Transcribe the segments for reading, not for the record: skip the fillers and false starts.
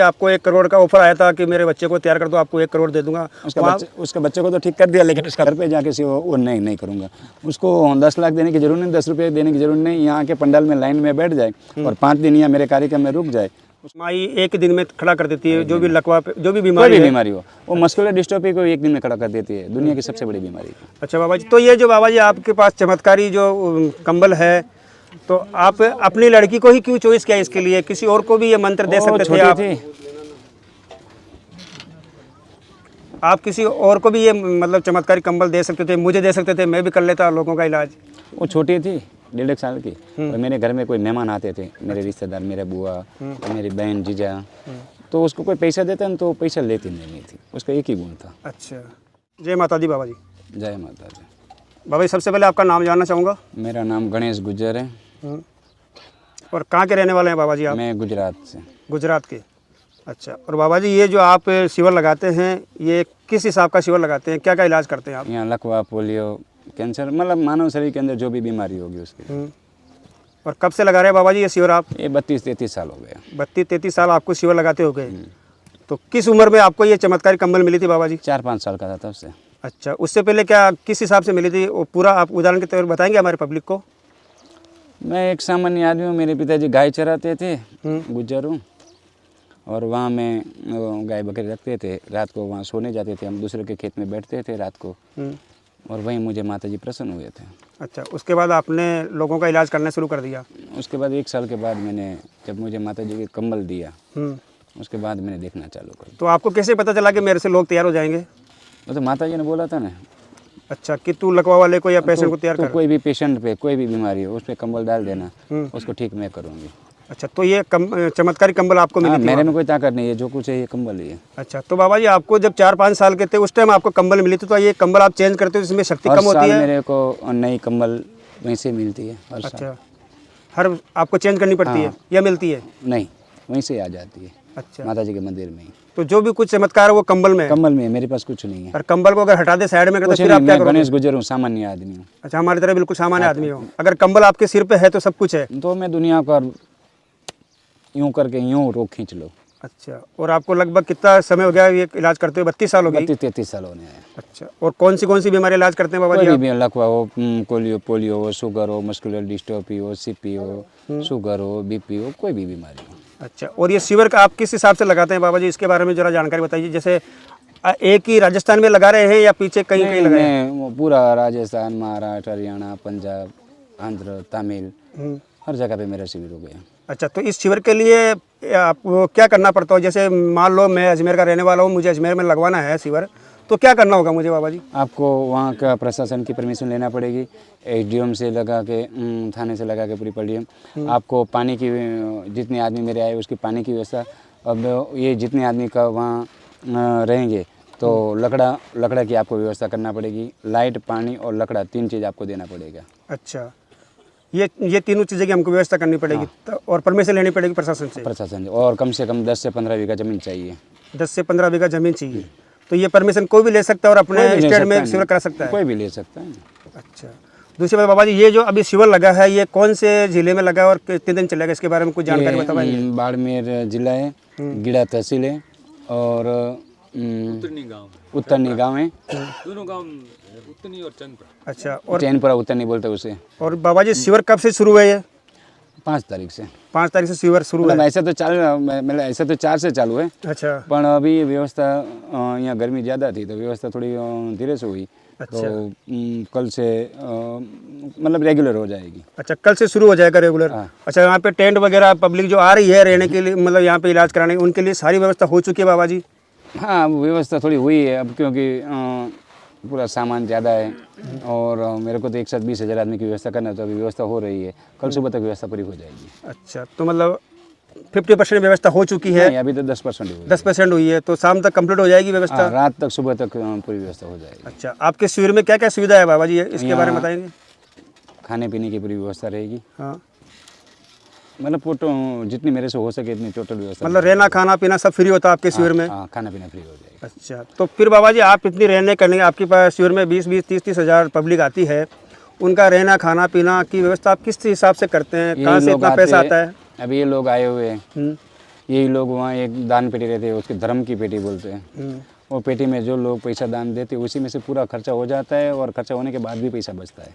आपको 1 करोड़ का ऑफर आया था कि मेरे बच्चे को तैयार कर दो, आपको 1 करोड़ दे दूंगा। उसके बच्चे को तो ठीक कर दिया, लेकिन उसका घर पे जाके से वो नहीं करूँगा। उसको 10 लाख देने की जरूरत नहीं, 10 रुपये देने की जरूरत नहीं। यहाँ के पंडाल में लाइन में बैठ जाए और 5 दिन यहाँ मेरे कार्यक्रम में रुक जाए। माई एक दिन में खड़ा कर देती है, जो भी लकवा पे जो भी कोई बीमारी भी है। बीमारी हो, वो मस्कुलर डिस्ट्रोफी को 1 दिन में खड़ा कर देती है, दुनिया की सबसे बड़ी बीमारी। अच्छा बाबा जी, तो ये जो बाबा जी आपके पास चमत्कारी जो कंबल है, तो आप अपनी लड़की को ही क्यों चॉइस किया इसके लिए? किसी और को भी ये मंत्र दे सकते थे आप किसी और को भी ये मतलब चमत्कारी कंबल दे सकते थे, मुझे दे सकते थे, मैं भी कर लेता लोगों का इलाज। वो छोटी थी, 1.5 साल की, और मेरे घर में कोई मेहमान आते थे, मेरे रिश्तेदार, मेरे बुआ, मेरी बहन, जीजा, तो उसको कोई पैसा देता न तो पैसा लेती नहीं थी। उसका एक ही गुण था। अच्छा, जय माता दी बाबा जी। जय माता दी। बाबा जी, सबसे पहले आपका नाम जानना चाहूँगा। मेरा नाम गणेश गुज्जर है। और कहाँ के रहने वाले हैं बाबा जी आप? मैं गुजरात से। गुजरात के। अच्छा, और बाबा जी ये जो आप शिविर लगाते हैं, ये किस हिसाब का शिविर लगाते हैं? क्या क्या इलाज करते हैं आप? यहाँ लकवा, पोलियो, कैंसर, मतलब मानव शरीर के अंदर जो भी बीमारी होगी उसकी। और कब से लगा रहे हैं बाबा जी ये शिविर आप? ये 32-33 साल हो गया। 32-33 साल आपको शिविर लगाते हो गए। तो किस उम्र में आपको ये चमत्कारी कंबल मिली थी बाबा जी? 4-5 साल का था तब से। अच्छा, उससे पहले क्या किस हिसाब से मिली थी वो पूरा आप उदाहरण के तौर पर बताएंगे हमारे पब्लिक को? मैं एक सामान्य आदमी हूँ। मेरे पिताजी गाय चराते थे, गुज्जर हूँ, और वहाँ में गाय बकरी रखते थे। रात को वहाँ सोने जाते थे, हम दूसरे के खेत में बैठते थे रात को, और वहीं मुझे माताजी प्रसन्न हुए थे। अच्छा, उसके बाद आपने लोगों का इलाज करना शुरू कर दिया? उसके बाद 1 साल के बाद मैंने, जब मुझे माताजी के कंबल दिया, उसके बाद मैंने देखना चालू कर दिया। तो आपको कैसे पता चला कि मेरे से लोग तैयार हो जाएंगे? वो तो माताजी ने बोला था ना। अच्छा, कि तू लकवा वाले को या पेशेंट को तैयार कर। कोई भी पेशेंट पे कोई भी बीमारी हो, उस पर कंबल डाल देना, उसको ठीक मैं करूँगी। अच्छा, तो ये चमत्कारी कंबल आपको मिली थी? मेरे में कोई ताकत नहीं है, जो कुछ है ये कंबल ही है। अच्छा, तो बाबा जी आपको जब 4-5 साल के थे उस टाइम आपको कंबल मिली थी, तो ये कंबल आप चेंज करते हो जिसमें शक्ति कम होती है? मेरे को नई कंबल वहीं से मिलती है हर साल। अच्छा, हर आपको चेंज करनी पड़ती है या मिलती है? नहीं, वहीं से आ जाती है। अच्छा, माताजी के मंदिर में ही। तो जो भी कुछ चमत्कार है वो कंबल में है? कंबल में, मेरे पास कुछ नहीं है। और कंबल को अगर हटा दे साइड में कर, तो फिर आप क्या करोगे? गणेश गुज्जर हूँ, सामान्य आदमी हूँ। अच्छा, हमारी तरह बिल्कुल सामान्य आदमी हो। अगर कंबल आपके सिर पे है तो सब कुछ है? तो मैं दुनिया का यूं करके यूं रोक खींच लो। अच्छा, और आपको लगभग कितना समय हो गया ये इलाज करते हुए? 32 साल हो गए? 32-33 साल होने हैं। अच्छा, और कौन सी बीमारी इलाज करते हैं बाबा जी? कोई भी लकवा हो, पोलियो हो, शुगर हो, मस्कुलर डिस्ट्रोफी हो, सीपी हो, शुगर हो, बीपी हो, कोई भी बीमारी हो। अच्छा, और ये शिविर का आप किस हिसाब से लगाते हैं बाबा जी? इसके बारे में जरा जानकारी बताइए। जैसे एक ही राजस्थान में लगा रहे हैं या पीछे कहीं कहीं लगाए हैं? पूरा राजस्थान, महाराष्ट्र, हरियाणा, पंजाब, आंध्र, तमिल, हर जगह पे मेरा शिविर हो गया। अच्छा, तो इस शिविर के लिए आपको क्या करना पड़ता है? जैसे मान लो मैं अजमेर का रहने वाला हूँ, मुझे अजमेर में लगवाना है शिविर, तो क्या करना होगा मुझे बाबा जी? आपको वहाँ का प्रशासन की परमिशन लेना पड़ेगी, एसडीएम से लगा के, थाने से लगा के पूरी पड़ेगी। आपको पानी की, जितने आदमी मेरे आए उसकी पानी की व्यवस्था, अब ये जितने आदमी का वहाँ रहेंगे तो लकड़ा की आपको व्यवस्था करना पड़ेगी। लाइट, पानी और लकड़ा, 3 चीज़ आपको देना पड़ेगा। अच्छा, ये तीनों चीज़ें की हमको व्यवस्था करनी पड़ेगी। तो और परमिशन लेनी पड़ेगी प्रशासन से? और कम से कम 10 से 15 बीघा ज़मीन चाहिए। 10 से 15 बीघा ज़मीन चाहिए। तो ये परमिशन कोई भी ले सकता है और अपने स्टेट में शिविर करा सकता है? कोई भी ले सकता है। अच्छा, दूसरी बात बाबा जी, ये जो अभी शिविर लगा है ये कौन से जिले में लगा है और कितने दिन चलेगा? इसके बारे में कुछ जानकारी बताइए। बाड़मेर जिला है, गिड़ा तहसील है, और उत्तरनी गाँव है। दोनों गाँव उत्तरनी और चैनपुरा। अच्छा, और चैनपुरा उत्तरनी बोलते हैं उसे। और बाबा जी शिविर कब से शुरू हुआ है? 5 तारीख से। 5 तारीख से शिविर शुरू है? ऐसा तो ऐसा तो 4 से चालू है। अच्छा, पर अभी व्यवस्था, यहाँ गर्मी ज़्यादा थी तो व्यवस्था थोड़ी धीरे से हुई। अच्छा, तो कल से मतलब रेगुलर हो जाएगी। अच्छा, कल से शुरू हो जाएगा रेगुलर? अच्छा, यहाँ पे टेंट वगैरह पब्लिक जो आ रही है रहने के लिए, मतलब यहाँ पे इलाज कराने, उनके लिए सारी व्यवस्था हो चुकी है बाबा जी? हाँ, व्यवस्था थोड़ी हुई है अब, क्योंकि पूरा सामान ज़्यादा है और मेरे को तो एक साथ 20,000 आदमी की व्यवस्था करना है, तो अभी व्यवस्था हो रही है। कल सुबह तक व्यवस्था पूरी हो जाएगी। अच्छा, तो मतलब 50% व्यवस्था हो चुकी है? अभी तो 10% हुई है। 10% हुई है, तो शाम तक कंप्लीट हो जाएगी व्यवस्था? रात तक, सुबह तक पूरी व्यवस्था हो जाएगी। अच्छा, आपके शिविर में क्या क्या सुविधा है बाबा जी, इसके बारे में बताएंगे? खाने पीने की पूरी व्यवस्था रहेगी। हाँ, मतलब जितनी मेरे से हो सके इतनी टोटल व्यवस्था। मतलब रहना खाना पीना सब फ्री होता है आपके शिविर में? हाँ, खाना पीना फ्री हो जाएगा। अच्छा, तो फिर बाबा जी आप इतनी रहने करने, आपके पास शिविर में 20-20, 30-30 हज़ार पब्लिक आती है, उनका रहना खाना पीना की व्यवस्था आप किस हिसाब से करते हैं? कहाँ से इतना पैसा आता है? अभी ये लोग आए हुए हैं, यही लोग वहाँ एक दान पेटी रहती है, उसके धर्म की पेटी बोलते हैं। वो पेटी में जो लोग पैसा दान देते हैं उसी में से पूरा खर्चा हो जाता है, और खर्चा होने के बाद भी पैसा बचता है।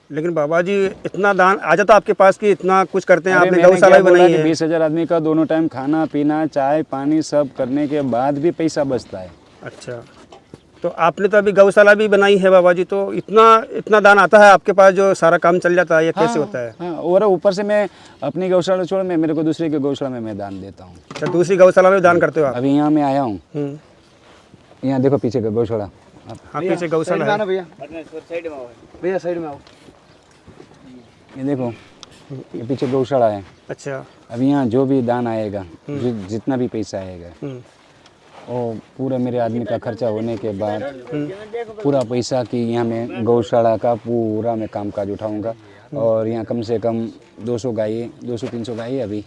लेकिन बाबा जी इतना दान आ जाता आपके पास कि इतना कुछ करते हैं, अरे आपने मैंने गौशाला क्या भी बोला बनाई कि है। 20,000 आदमी का दोनों टाइम खाना पीना चाय पानी सब करने के बाद भी पैसा बचता है। अच्छा, तो आपने तो अभी गौशाला भी बनाई है बाबा जी, तो इतना इतना दान आता है आपके पास जो सारा काम चल जाता है, ये कैसे होता है? हाँ, और ऊपर से मैं अपनी गौशाला छोड़ मैं मेरे को दूसरे की गौशाला में मैं दान देता हूँ। अच्छा, दूसरी गौशाला में दान करते हो आप? अभी यहाँ मैं आया हूँ, यहाँ देखो पीछे का गौशाला। हाँ, पीछे गौशाला है। भैया साइड में आओ। ये देखो ये पीछे गौशाला है। अच्छा। अब यहाँ जो भी दान आएगा, जितना भी पैसा आएगा, वो पूरा मेरे आदमी का खर्चा होने के बाद पूरा पैसा कि यहाँ मैं गौशाला का पूरा मैं कामकाज उठाऊंगा। और यहाँ कम से कम 200 गाय 200-300 गाय है अभी।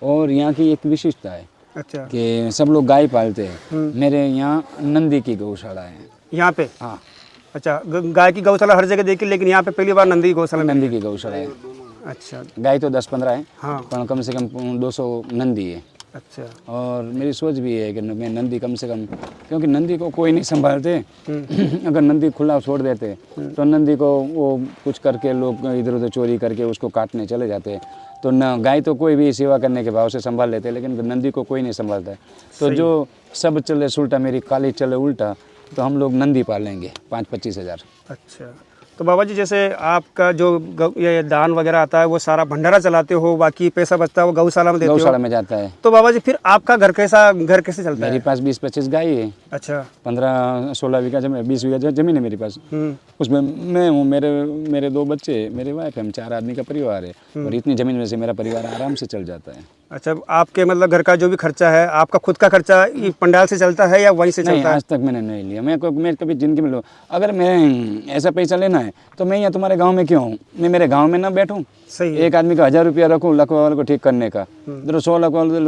और यहाँ की एक विशिष्टता है अच्छा, कि सब लोग गाय पालते हैं। मेरे यहाँ नंदी की गौशाला है यहाँ पे? हाँ, अच्छा, गाय की गौशाला हर जगह देखी, लेकिन यहाँ पे पहली बार नंदी की गौशाला में। नंदी की गौशाला है। अच्छा। गाय तो 10-15 है, हाँ। पर कम से कम 200 नंदी है। अच्छा। और मेरी सोच भी है कि मैं नंदी कम से कम, क्योंकि नंदी को कोई नहीं संभालते। अगर नंदी खुला छोड़ देते तो नंदी को वो कुछ करके लोग इधर उधर चोरी करके उसको काटने चले जाते। तो न गाय तो कोई भी सेवा करने के भाव से संभाल लेते, लेकिन नंदी को कोई नहीं संभालता है। तो जो सब चले उल्टा, मेरी काली चले उल्टा, तो हम लोग नंदी पालेंगे 5-25 हज़ार। अच्छा, तो बाबा जी जैसे आपका जो ये दान वगैरह आता है वो सारा भंडारा चलाते हो, बाकी पैसा बचता है वो गौशाला में देते हो? गौशाला में जाता है। तो बाबा जी फिर आपका घर कैसे चलता है? मेरे पास 20-25 गाय है। अच्छा। 15-16 बीघा जमीन, 20 बीघा जमीन है मेरे पास। उसमें मैं हूँ, मेरे 2 बच्चे, मेरे वाइफ है, हम 4 आदमी का परिवार है। और इतनी ज़मीन में से मेरा परिवार आराम से चल जाता है। अच्छा, आपके मतलब घर का जो भी खर्चा है, आपका खुद का खर्चा ये पंडाल से चलता है या वहीं से नहीं, चलता है? आज तक मैंने नहीं लिया। मैं कभी ज़िंदगी में लो, अगर मैं ऐसा पैसा लेना है तो मैं यहाँ तुम्हारे गांव में क्यों हूँ? मैं मेरे गांव में ना बैठूँ? सही है। एक आदमी का 1000 रुपया रखूँ लाख वाले को ठीक करने का, इधर 100 लाख वाले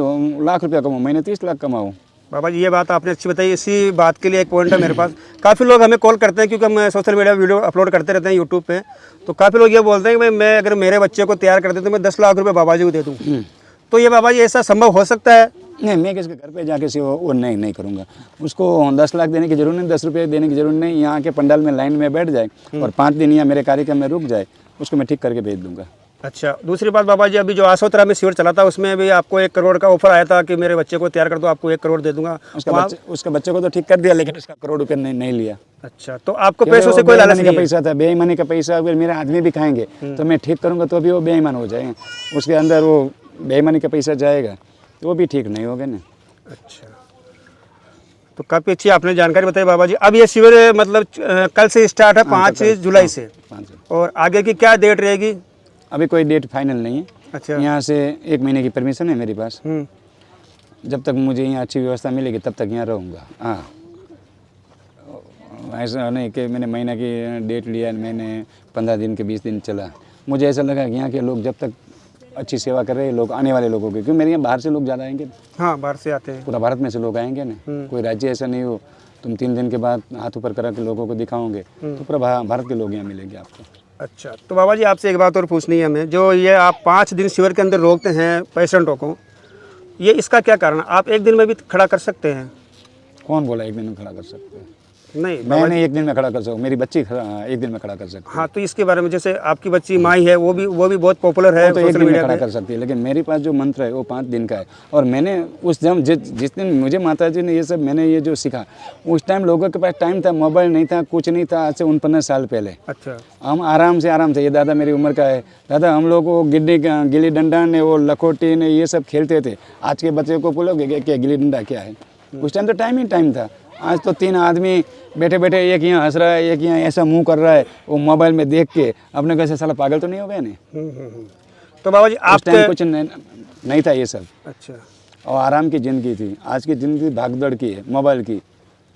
लाख रुपया कमाऊँ, महीने 30 लाख कमाऊँ। बाबा जी ये बात आपने अच्छी बताई। इसी बात के लिए एक पॉइंट है मेरे पास। काफ़ी लोग हमें कॉल करते हैं, क्योंकि हम सोशल मीडिया वीडियो अपलोड करते रहते हैं यूट्यूब पे। तो काफ़ी लोग ये बोलते हैं कि भाई मैं अगर मेरे बच्चे को तैयार कर देते तो मैं 10 लाख रुपये बाबा जी को दे दूँ। तो ये बाबा जी ऐसा संभव हो सकता है? नहीं, मैं किसके घर पे जाके सेवा वो नहीं करूँगा। उसको 10 लाख देने की जरूरत नहीं, 10 रुपये देने की जरूरत नहीं। यहाँ के पंडाल में लाइन में बैठ जाए और 5 दिन यहाँ मेरे कार्यक्रम में रुक जाए, उसको मैं ठीक करके भेज दूँगा। अच्छा, दूसरी बात बाबा जी, अभी जो आसोतरा में शिविर चला था उसमें भी आपको 1 करोड़ का ऑफर आया था कि मेरे बच्चे को तैयार कर दो, आपको 1 करोड़ दे दूंगा। उसका बच्चे को तो ठीक कर दिया, लेकिन उसका करोड़ रुपये नहीं लिया। अच्छा, तो आपको पैसों से कोई लालच नहीं है? पैसा था, बेईमानी का पैसा। अगर मेरे आदमी भी खाएंगे तो मैं ठीक करूँगा तो भी वो बेईमान हो जाएंगे, उसके अंदर वो बेईमानी का पैसा जाएगा तो वो भी ठीक नहीं होगा ना। अच्छा, तो काफ़ी अच्छी आपने जानकारी बताई बाबा जी। अब ये शिविर मतलब कल से स्टार्ट है, 5 जुलाई से, 5। और आगे की क्या डेट रहेगी? अभी कोई डेट फाइनल नहीं है। अच्छा। यहाँ से 1 महीने की परमिशन है मेरे पास। जब तक मुझे यहाँ अच्छी व्यवस्था मिलेगी तब तक यहाँ रहूँगा। हाँ, ऐसा नहीं कि मैंने महीना की डेट लिया, मैंने 15 दिन के 20 दिन चला। मुझे ऐसा लगा कि यहाँ के लोग जब तक अच्छी सेवा कर रहे हैं, लोग आने वाले लोगों की, क्योंकि मेरे यहाँ बाहर से लोग ज़्यादा आएंगे। हाँ, बाहर से आते हैं, पूरा भारत में से लोग आएंगे ना। कोई राज्य ऐसा नहीं हो तुम 3 दिन के बाद हाथ ऊपर करा के लोगों को दिखाओगे तो पूरा भारत के लोग यहाँ मिलेंगे आपको। अच्छा, तो बाबा जी आपसे एक बात और पूछनी है हमें, जो ये आप 5 दिन शिविर के अंदर रोकते हैं पेशेंटों को, ये इसका क्या कारण? आप 1 दिन में भी खड़ा कर सकते हैं? कौन बोला 1 दिन में खड़ा कर सकते हैं? नहीं, मैंने 1 दिन में खड़ा कर सकूँ, मेरी बच्ची 1 दिन में खड़ा कर सकती है। हाँ, तो इसके बारे में, जैसे आपकी बच्ची माई है, वो भी बहुत पॉपुलर है, तो 1 सोशल दिन में मीडिया खड़ा पे। कर सकती है, लेकिन मेरे पास जो मंत्र है वो 5 दिन का है। और मैंने उस जिस दिन मुझे माता जी ने ये सब मैंने ये जो सीखा, उस टाइम लोगों के पास टाइम था, मोबाइल नहीं था, कुछ नहीं था। आज से 49 साल पहले अच्छा, हम आराम से, ये दादा मेरी उम्र का है, दादा हम लोग वो गिल्ली डंडा ने, वो लखोटी ने, ये सब खेलते थे। आज के बच्चे को बोलोगे क्या गिल्ली डंडा क्या है? उस टाइम तो टाइम था। आज तो 3 आदमी बैठे बैठे, एक यहाँ हंस रहा है, एक यहाँ ऐसा मुंह कर रहा है, वो मोबाइल में देख के अपने कैसे साला पागल तो नहीं हो गए नहीं? तो बाबा जी उस टाइम कुछ नहीं था ये सब। अच्छा, और आराम की ज़िंदगी थी। आज की ज़िंदगी भागदौड़ की है, मोबाइल की।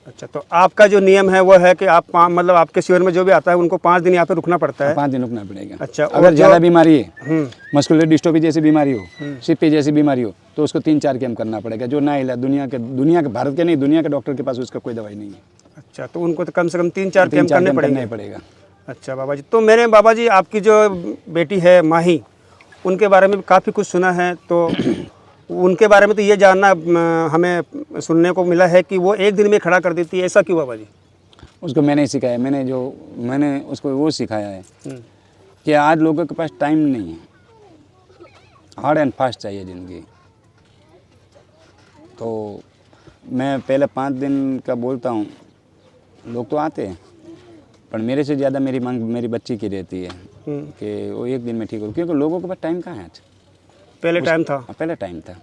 अच्छा, तो आपका जो नियम है वो है कि आप मतलब आपके शिविर में जो भी आता है उनको 5 दिन यहाँ पे रुकना पड़ता है? 5 दिन रुकना पड़ेगा। अच्छा, अगर ज़्यादा बीमारी है, मस्कुलर डिस्ट्रोफी जैसी बीमारी हो, सिप्पी जैसी बीमारी हो, तो उसको 3-4 कैंप करना पड़ेगा, जो ना इलाज दुनिया के भारत के नहीं, दुनिया के डॉक्टर के पास उसका कोई दवाई नहीं है। अच्छा, तो उनको तो कम से कम 3-4 कैंप करने पड़ेगा। अच्छा बाबा जी, तो मेरे बाबा जी आपकी जो बेटी है माही, उनके बारे में काफ़ी कुछ सुना है। तो उनके बारे में तो ये जानना हमें सुनने को मिला है कि वो एक दिन में खड़ा कर देती है, ऐसा क्यों बाबा जी? उसको मैंने ही सिखाया, मैंने उसको वो सिखाया है कि आज लोगों के पास टाइम नहीं है, हार्ड एंड फास्ट चाहिए ज़िंदगी। तो मैं पहले 5 दिन का बोलता हूँ, लोग तो आते हैं, पर मेरे से ज़्यादा मेरी मांग मेरी बच्ची की रहती है कि वो एक दिन में ठीक हो, क्योंकि लोगों के पास टाइम कहाँ है आज। पहले टाइम था। पहले टाइम था।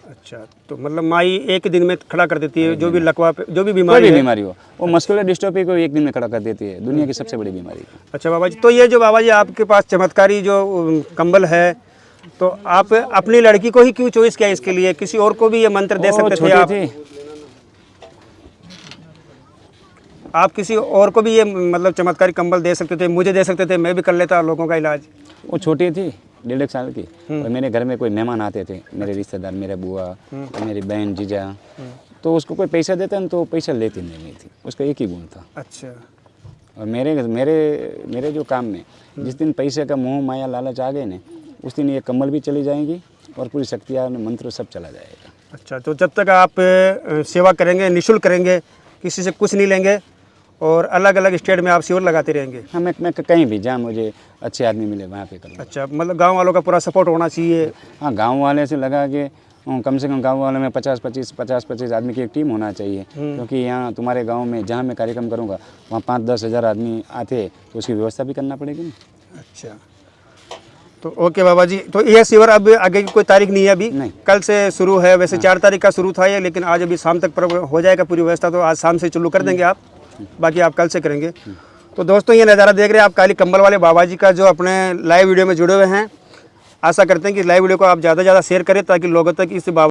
अच्छा, तो मतलब माई एक दिन में खड़ा कर देती है जो भी लकवा पे जो भी कोई बीमारी भी है। बीमारी हो, वो मस्कुलर डिस्ट्रोफी को एक दिन में खड़ा कर देती है, दुनिया की सबसे बड़ी बीमारी। अच्छा बाबा जी, तो ये जो बाबा जी आपके पास चमत्कारी जो कंबल है, तो आप अपनी लड़की को ही क्यों चॉइस किया इसके लिए? किसी और को भी ये मंत्र दे सकते थे छोटी आप? थी, आप किसी और को भी ये मतलब चमत्कारी कंबल दे सकते थे, मुझे दे सकते थे, मैं भी कर लेता लोगों का इलाज। वो छोटी थी 1.5 साल की, और मेरे घर में कोई मेहमान आते थे, मेरे रिश्तेदार, मेरे बुआ, मेरी बहन, जीजा, तो उसको कोई पैसा देता न तो पैसा लेती नहीं थी, उसका एक ही गुण था। अच्छा, और मेरे जो काम में जिस दिन पैसे का मोह माया लालच आ गए ना, उस दिन ये कम्बल भी चली जाएंगी और पूरी शक्तियाँ मंत्र सब चला जाएगा। अच्छा, तो जब तक आप सेवा करेंगे, निःशुल्क करेंगे, किसी से कुछ नहीं लेंगे और अलग अलग स्टेट में आप शिविर लगाते रहेंगे? हाँ, मैं कहीं भी जहाँ मुझे अच्छे आदमी मिले वहाँ पे करूँगा। अच्छा, मतलब गांव वालों का पूरा सपोर्ट होना चाहिए। हाँ, गांव वाले से लगा के कम से कम गांव वालों में 50-25 आदमी की एक टीम होना चाहिए, क्योंकि यहाँ तुम्हारे गांव में जहाँ मैं कार्यक्रम करूँगा वहाँ 5-10 हज़ार आदमी आते, तो उसकी व्यवस्था भी करना पड़ेगी ना। अच्छा, तो ओके बाबा जी, तो यह शिविर अब आगे की कोई तारीख नहीं है अभी? नहीं। कल से शुरू है, वैसे 4 तारीख का शुरू था ये, लेकिन आज अभी शाम तक हो जाएगा पूरी व्यवस्था, तो आज शाम से चालू कर देंगे आप, बाकी आप कल से करेंगे। तो दोस्तों, ये नज़ारा देख रहे हैं आप काली कंबल वाले बाबा जी का, जो अपने लाइव वीडियो में जुड़े हुए हैं। आशा करते हैं कि लाइव वीडियो को आप ज़्यादा से ज़्यादा शेयर करें ताकि लोगों तक इस बाबा